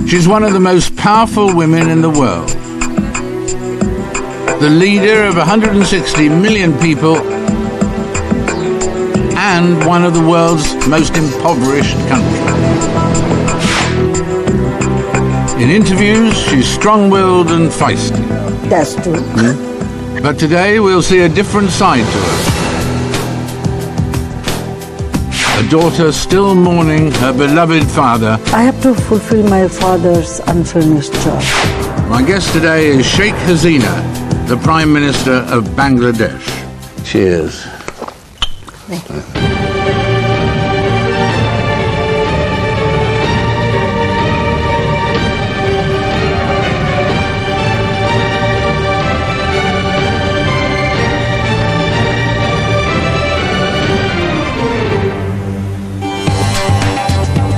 She's one of the most powerful women in the world. The leader of 160 million people and one of the world's most impoverished countries. In interviews, she's strong-willed and feisty. That's true. But today we'll see a different side to her. A daughter still mourning her beloved father. I have to fulfill my father's unfinished job. My guest today is Sheikh Hasina, the Prime Minister of Bangladesh. Cheers. Thank you.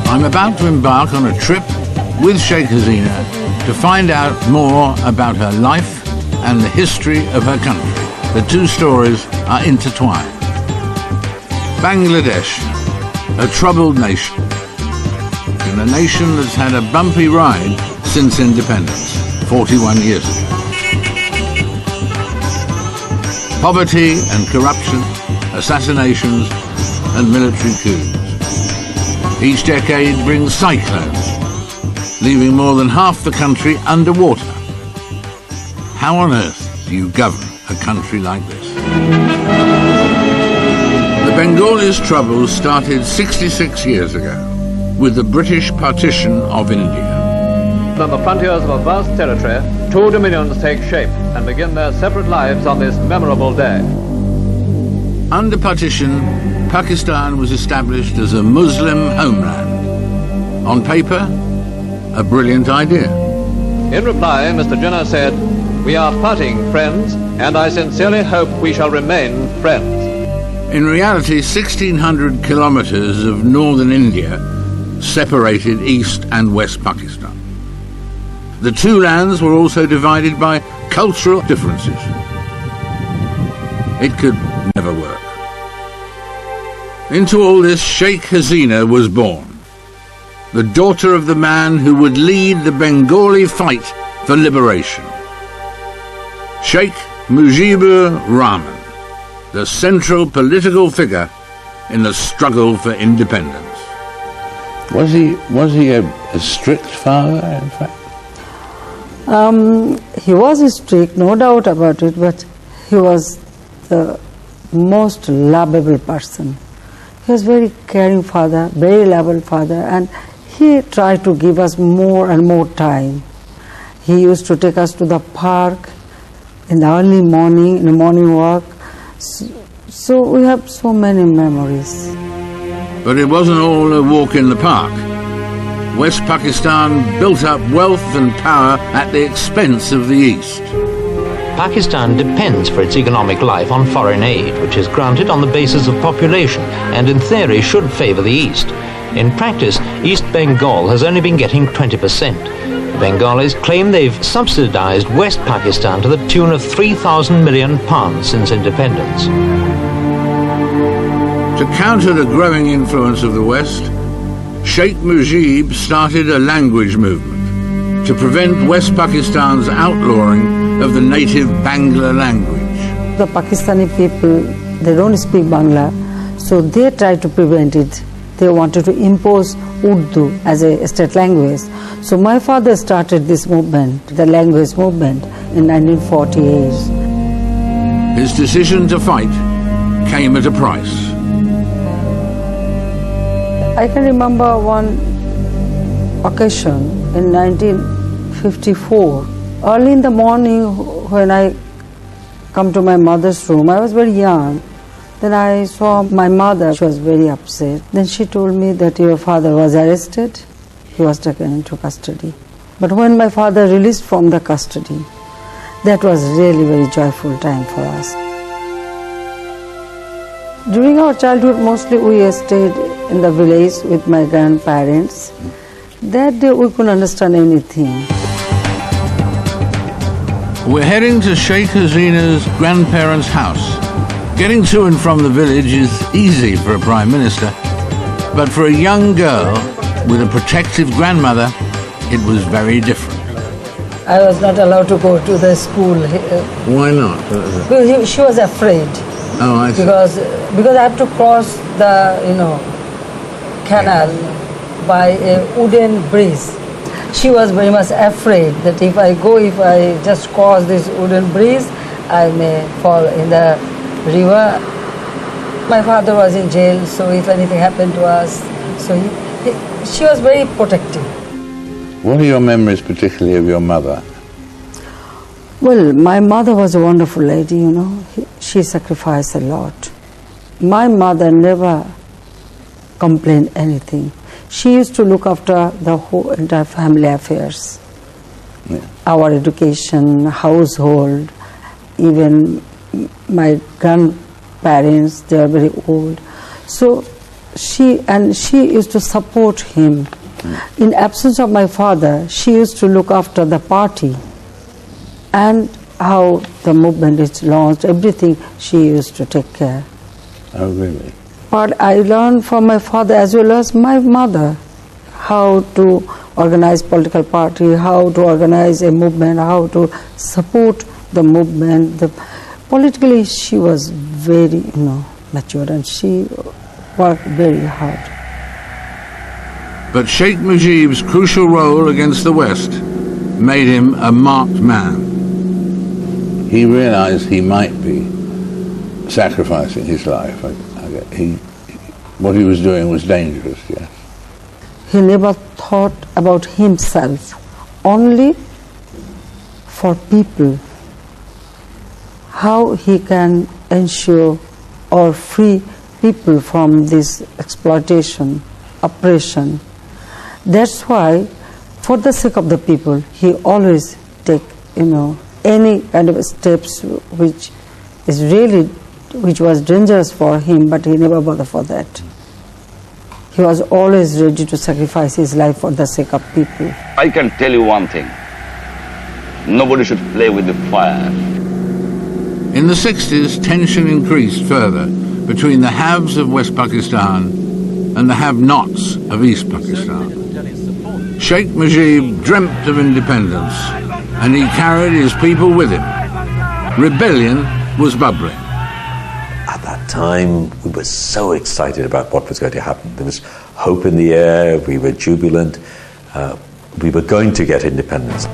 I'm about to embark on a trip with Sheikh Hasina to find out more about her life and the history of her country. The two stories are intertwined. Bangladesh, a troubled nation, and a nation that's had a bumpy ride since independence, 41 years ago. Poverty and corruption, assassinations and military coups. Each decade brings cyclones, leaving more than half the country underwater. How on earth do you govern a country like this? The Bengalis' troubles started 66 years ago with the British partition of India. On the frontiers of a vast territory, two dominions take shape and begin their separate lives on this memorable day. Under partition, Pakistan was established as a Muslim homeland. On paper, a brilliant idea. In reply, Mr. Jinnah said, "We are parting friends, and I sincerely hope we shall remain friends." In reality, 1,600 kilometers of northern India separated East and West Pakistan. The two lands were also divided by cultural differences. It could never work. Into all this, Sheikh Hasina was born, the daughter of the man who would lead the Bengali fight for liberation. Sheikh Mujibur Rahman, the central political figure in the struggle for independence. Was he a strict father, in fact? He was strict, no doubt about it, but he was the most lovable person. He was a very caring father, very lovable father, and he tried to give us more and more time. He used to take us to the park in the early morning, in the morning walk. So we have so many memories. But it wasn't all a walk in the park. West Pakistan built up wealth and power at the expense of the East. Pakistan depends for its economic life on foreign aid, which is granted on the basis of population and in theory should favour the East. In practice, East Bengal has only been getting 20%. The Bengalis claim they've subsidised West Pakistan to the tune of £3,000 million since independence. To counter the growing influence of the West, Sheikh Mujib started a language movement to prevent West Pakistan's outlawing of the native Bangla language. The Pakistani people, they don't speak Bangla, so they tried to prevent it. They wanted to impose Urdu as a state language. So my father started this movement, the language movement, in 1948. His decision to fight came at a price. I can remember one occasion in 1954. Early in the morning when I come to my mother's room, I was very young. Then I saw my mother, she was very upset. Then she told me that your father was arrested, he was taken into custody. But when my father released from the custody, that was really very joyful time for us. During our childhood, mostly we stayed in the village with my grandparents. That day we couldn't understand anything. We're heading to Sheikh Hasina's grandparents' house. Getting to and from the village is easy for a Prime Minister, but for a young girl with a protective grandmother, it was very different. I was not allowed to go to the school Why not? because she was afraid. Oh, I see. Because I have to cross the canal by a wooden bridge. She was very much afraid that if I just cross this wooden bridge, I may fall in the river. My father was in jail, so if anything happened to us, so she was very protective. What are your memories particularly of your mother? Well, my mother was a wonderful lady, She sacrificed a lot. My mother never complained anything. She used to look after the whole entire family affairs. Yeah. Our education, household, even my grandparents, they are very old. So she used to support him. Mm. In absence of my father, she used to look after the party and how the movement is launched, everything she used to take care. Oh, really? But I learned from my father as well as my mother how to organize political party, how to organize a movement, how to support the movement. Politically, she was very, mature, and she worked very hard. But Sheikh Mujib's crucial role against the West made him a marked man. He realized he might be sacrificing his life. What he was doing was dangerous, yes. He never thought about himself, only for people, how he can ensure or free people from this exploitation, oppression. That's why, for the sake of the people, he always take, any kind of steps which was dangerous for him, but he never bothered for that. He was always ready to sacrifice his life for the sake of people. I can tell you one thing. Nobody should play with the fire. In the 60s, tension increased further between the haves of West Pakistan and the have-nots of East Pakistan. Sheikh Mujib dreamt of independence, and he carried his people with him. Rebellion was bubbling. At that time, we were so excited about what was going to happen. There was hope in the air, we were jubilant, we were going to get independence.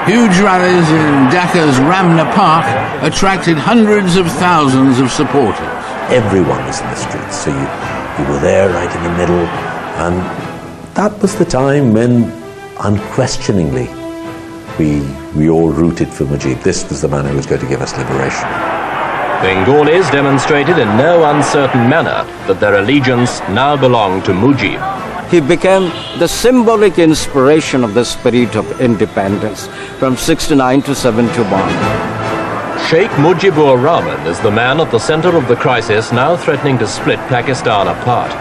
Huge rallies in Dhaka's Ramna Park attracted hundreds of thousands of supporters. Everyone was in the streets, so you were there right in the middle, and that was the time when unquestioningly we all rooted for Mujib. This was the man who was going to give us liberation. Bengalis demonstrated in no uncertain manner that their allegiance now belonged to Mujib. He became the symbolic inspiration of the spirit of independence from 69 to 71. Sheikh Mujibur Rahman is the man at the center of the crisis now threatening to split Pakistan apart.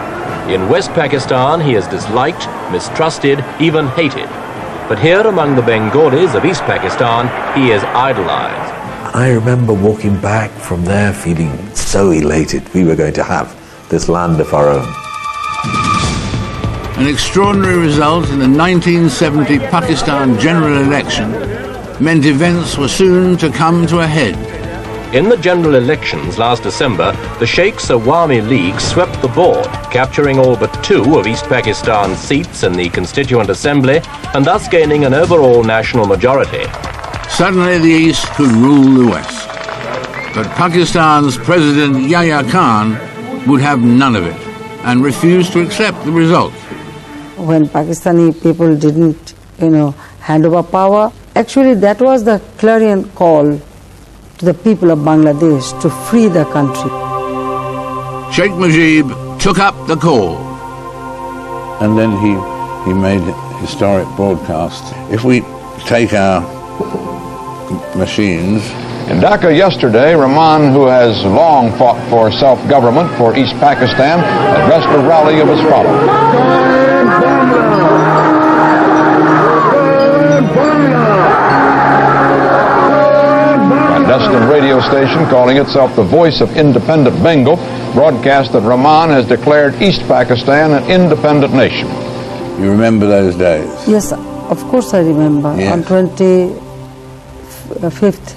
In West Pakistan, he is disliked, mistrusted, even hated. But here among the Bengalis of East Pakistan, he is idolized. I remember walking back from there feeling so elated we were going to have this land of our own. An extraordinary result in the 1970 Pakistan general election meant events were soon to come to a head. In the general elections last December, the Sheikh's Awami League swept the board, capturing all but 2 of East Pakistan's seats in the Constituent Assembly and thus gaining an overall national majority. Suddenly the East could rule the West. But Pakistan's President Yahya Khan would have none of it and refused to accept the result. When Pakistani people didn't, hand over power, actually that was the clarion call to the people of Bangladesh to free the country. Sheikh Mujib took up the call. And then he made historic broadcasts. If we take our machines. In Dhaka yesterday, Rahman, who has long fought for self-government for East Pakistan, addressed a rally of his followers. A clandestine radio station calling itself the Voice of Independent Bengal broadcast that Rahman has declared East Pakistan an independent nation. You remember those days? Yes, of course I remember. Yes. On 25th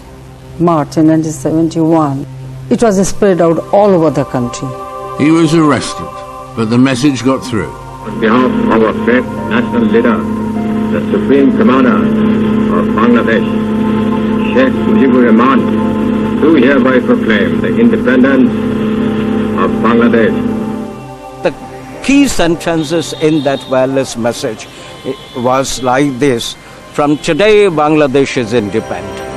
March in 1971, it was spread out all over the country. He was arrested, but the message got through. On behalf of our great national leader, the Supreme Commander of Bangladesh, Sheikh Mujibur Rahman, do hereby proclaim the independence of Bangladesh. The key sentences in that wireless message was like this: from today, Bangladesh is independent.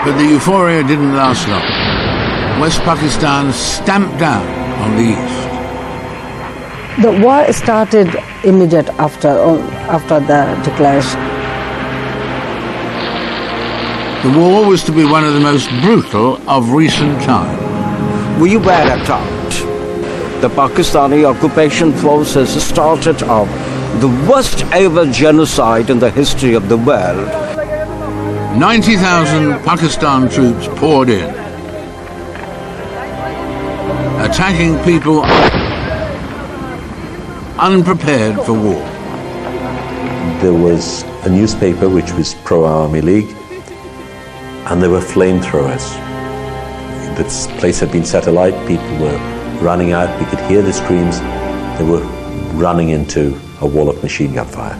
But the euphoria didn't last long. West Pakistan stamped down on the east. The war started immediate after the declaration. The war was to be one of the most brutal of recent times. We were attacked. The Pakistani occupation forces started off the worst ever genocide in the history of the world. 90,000 Pakistan troops poured in, attacking people unprepared for war. There was a newspaper which was pro-Army League, and there were flamethrowers. This place had been set alight, people were running out, we could hear the screams, they were running into a wall of machine gun fire.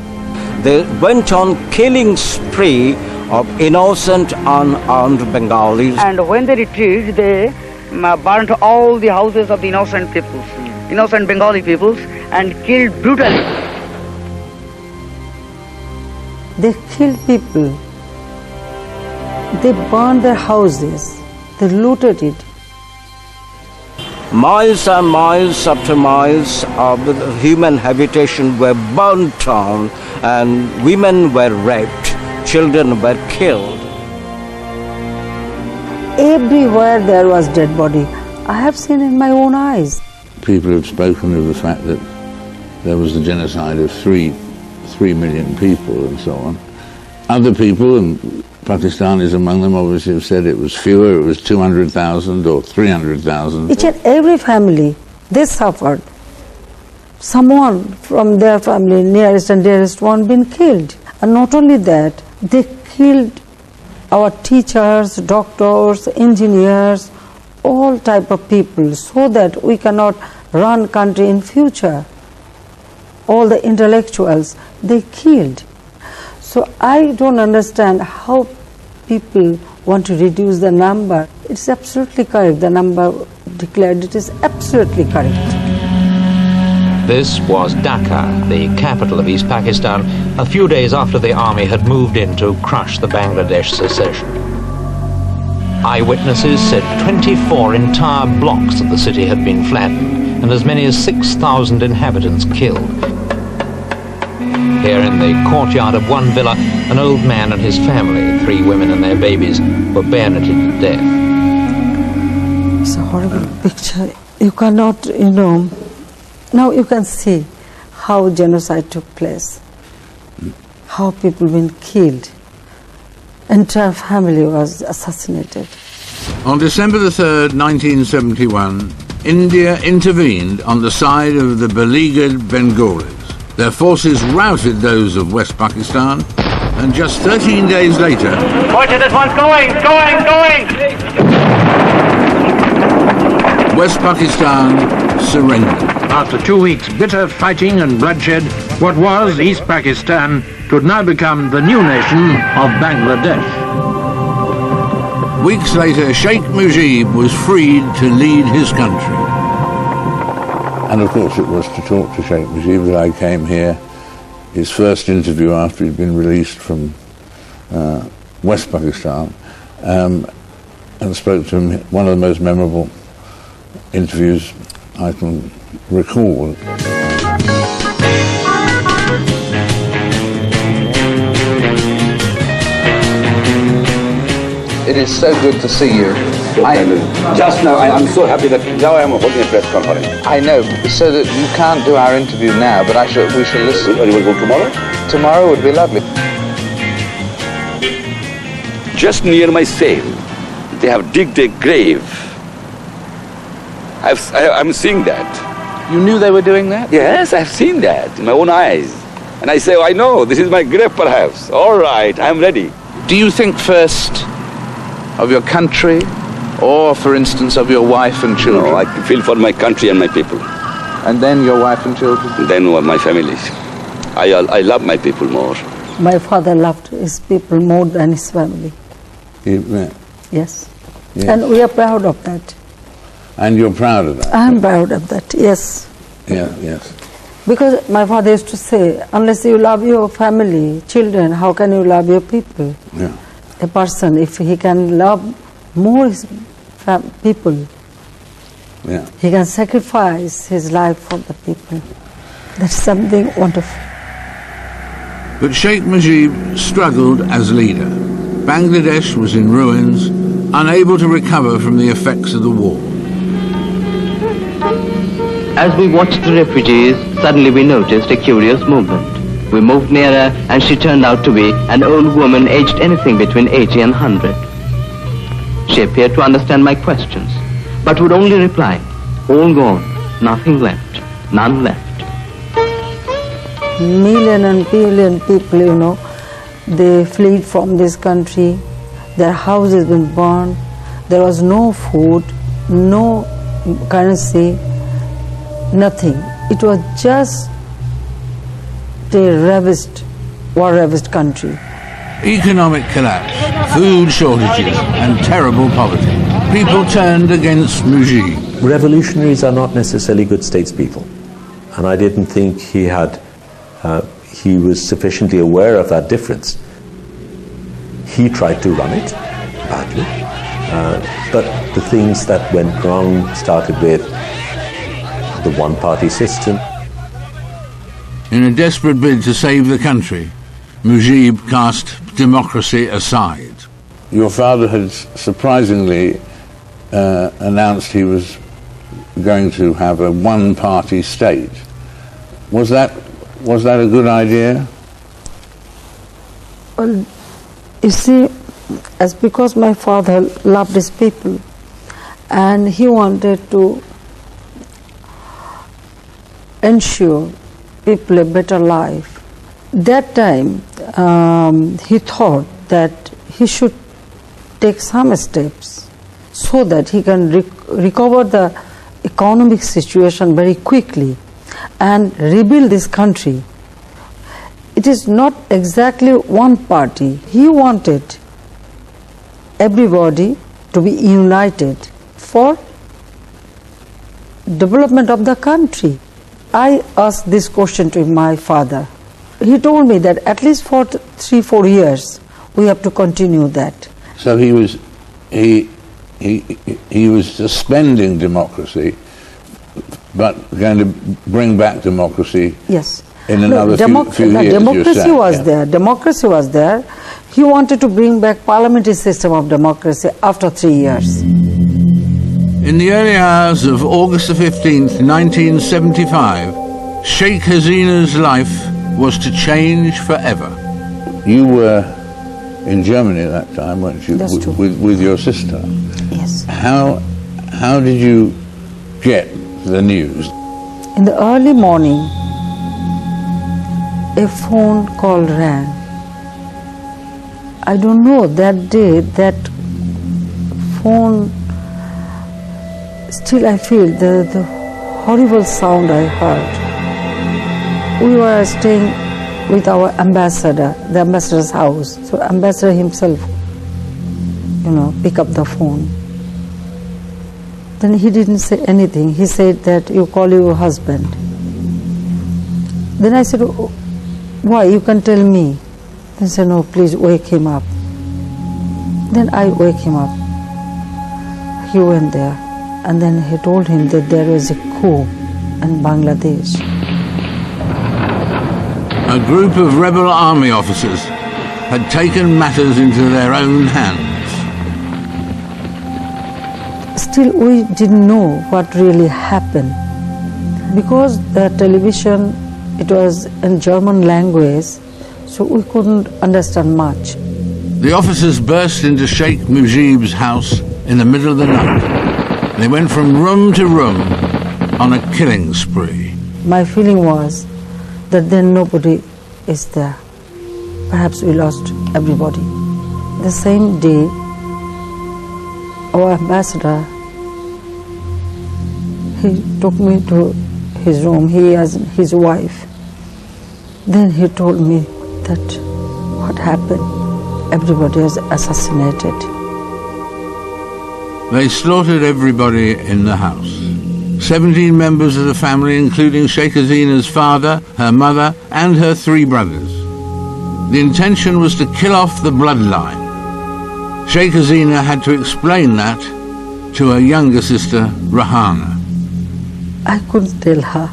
They went on killing spree of innocent unarmed Bengalis. And when they retreated, they burnt all the houses of the innocent peoples, innocent Bengali peoples, and killed brutally. They killed people. They burned their houses. They looted it. Miles and miles after miles of human habitation were burnt down, and women were raped, children were killed. Everywhere there was dead body. I have seen in my own eyes. People have spoken of the fact that there was a genocide of 3 million people and so on. Other people, and Pakistanis among them, obviously have said it was fewer, it was 200,000 or 300,000. Each and every family, they suffered. Someone from their family, nearest and dearest one, been killed. And not only that, they killed our teachers, doctors, engineers, all type of people, so that we cannot run country in future. All the intellectuals, they killed. So I don't understand how people want to reduce the number. It's absolutely correct. The number declared, it is absolutely correct. This was Dhaka, the capital of East Pakistan, a few days after the army had moved in to crush the Bangladesh secession. Eyewitnesses said 24 entire blocks of the city had been flattened and as many as 6,000 inhabitants killed. Here in the courtyard of one villa, an old man and his family, 3 women and their babies, were bayoneted to death. It's a horrible picture. You cannot, now you can see how genocide took place, how people been killed. Entire family was assassinated. On December the 3rd, 1971, India intervened on the side of the beleaguered Bengalis. Their forces routed those of West Pakistan, and just 13 days later... Watch it, this one's going! West Pakistan surrendered. After 2 weeks' bitter fighting and bloodshed, what was East Pakistan could now become the new nation of Bangladesh. Weeks later, Sheikh Mujib was freed to lead his country. And of course it was to talk to Sheikh Mujib that I came here. His first interview after he'd been released from West Pakistan, and spoke to him, one of the most memorable interviews I can recall. It is so good to see you. Just now, I'm so happy that now I am holding a press conference. I know, so that you can't do our interview now, but we shall listen. You will go tomorrow? Tomorrow would be lovely. Just near my cell, they have digged a grave. I'm seeing that. You knew they were doing that? Yes, I've seen that in my own eyes. And I say, oh, I know, this is my grave perhaps. All right, I'm ready. Do you think first of your country or, for instance, of your wife and children? No, I feel for my country and my people. And then your wife and children? Then my families. I love my people more. My father loved his people more than his family. Yes. Yes. And we are proud of that. And you're proud of that? I am proud of that, yes. Yeah, yes. Because my father used to say, unless you love your family, children, how can you love your people? Yeah. A person, if he can love more his people, yeah, he can sacrifice his life for the people. That's something wonderful. But Sheikh Mujib struggled as leader. Bangladesh was in ruins, unable to recover from the effects of the war. As we watched the refugees, suddenly we noticed a curious movement. We moved nearer and she turned out to be an old woman aged anything between 80 and 100. She appeared to understand my questions, but would only reply, all gone, nothing left, none left. Million and billion people, they fled from this country. Their houses been burned. There was no food, no currency, nothing. It was just a war-ravaged country. Economic collapse, food shortages and terrible poverty. People turned against Mujib. Revolutionaries are not necessarily good statespeople. And I didn't think he was sufficiently aware of that difference. He tried to run it badly, but the things that went wrong started with the one-party system. In a desperate bid to save the country, Mujib cast democracy aside. Your father had surprisingly announced he was going to have a one-party state. Was that a good idea? Well, you see, because my father loved his people and he wanted to ensure people a better life. That time, he thought that he should take some steps so that he can recover the economic situation very quickly and rebuild this country. It is not exactly one party. He wanted everybody to be united for development of the country. I asked this question to my father. He told me that at least for 3-4 years we have to continue that. So he was suspending democracy, but going to bring back democracy. Yes. In another few years. Democracy was there. Democracy was there. He wanted to bring back parliamentary system of democracy after 3 years. In the early hours of August the 15th, 1975, Sheikh Hasina's life was to change forever. You were in Germany at that time, weren't you? That's true. With your sister. Yes. How did you get the news? In the early morning, a phone call rang. I don't know, that day, that phone, still I feel the horrible sound I heard. We were staying with our ambassador, the ambassador's house. So ambassador himself, pick up the phone. Then he didn't say anything. He said that you call your husband. Then I said, oh, why? You can tell me. Then he said, no, please wake him up. Then I wake him up. He went there. And then he told him that there was a coup in Bangladesh. A group of rebel army officers had taken matters into their own hands. Still, we didn't know what really happened. Because the television, it was in German language, so we couldn't understand much. The officers burst into Sheikh Mujib's house in the middle of the night. They went from room to room, on a killing spree. My feeling was that then nobody is there. Perhaps we lost everybody. The same day, our ambassador, he took me to his room, he has his wife. Then he told me that what happened, everybody was assassinated. They slaughtered everybody in the house. 17 members of the family, including Sheikh Hasina's father, her mother, and her 3 brothers. The intention was to kill off the bloodline. Sheikh Hasina had to explain that to her younger sister, Rahana. I couldn't tell her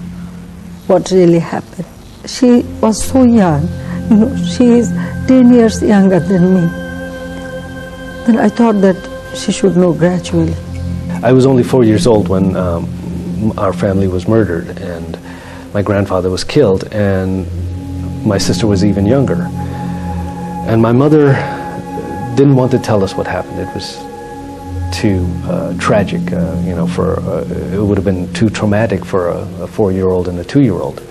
what really happened. She was so young, she is 10 years younger than me. Then I thought that she should know gradually. I was only 4 years old when our family was murdered, and my grandfather was killed, and my sister was even younger. And my mother didn't want to tell us what happened. It was too tragic, it would have been too traumatic for a 4-year-old and a 2-year-old.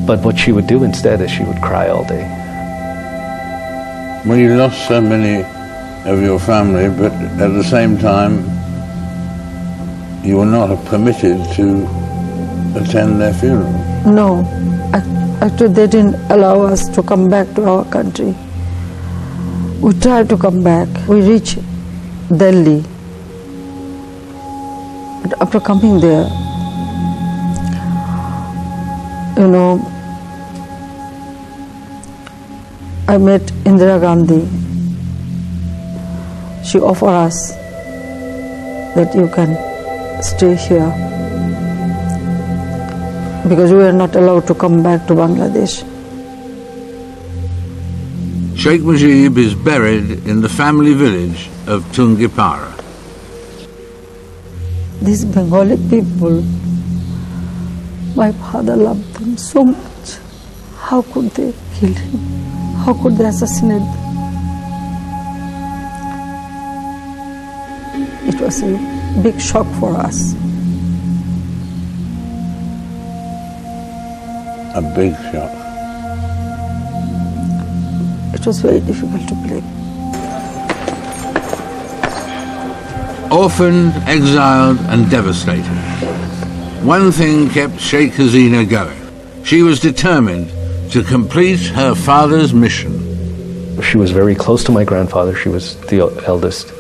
But what she would do instead is she would cry all day. Well, you lost so many of your family, but at the same time, you were not permitted to attend their funeral. No, actually they didn't allow us to come back to our country. We tried to come back. We reached Delhi. But after coming there, I met Indira Gandhi. She offered us that you can stay here because we are not allowed to come back to Bangladesh. Sheikh Mujib is buried in the family village of Tungipara. These Bengali people, my father loved them so much. How could they kill him? How could they assassinate them? It was a big shock for us. A big shock. It was very difficult to believe. Orphaned, exiled and devastated. One thing kept Sheikh Hasina going. She was determined to complete her father's mission. She was very close to my grandfather. She was the eldest.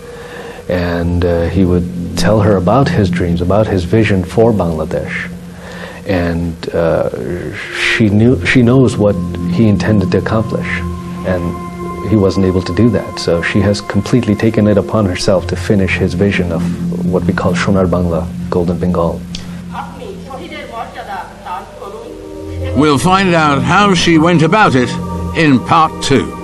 And he would tell her about his dreams, about his vision for Bangladesh. And she knows what he intended to accomplish. And he wasn't able to do that. So she has completely taken it upon herself to finish his vision of what we call Sonar Bangla, Golden Bengal. We'll find out how she went about it in part 2.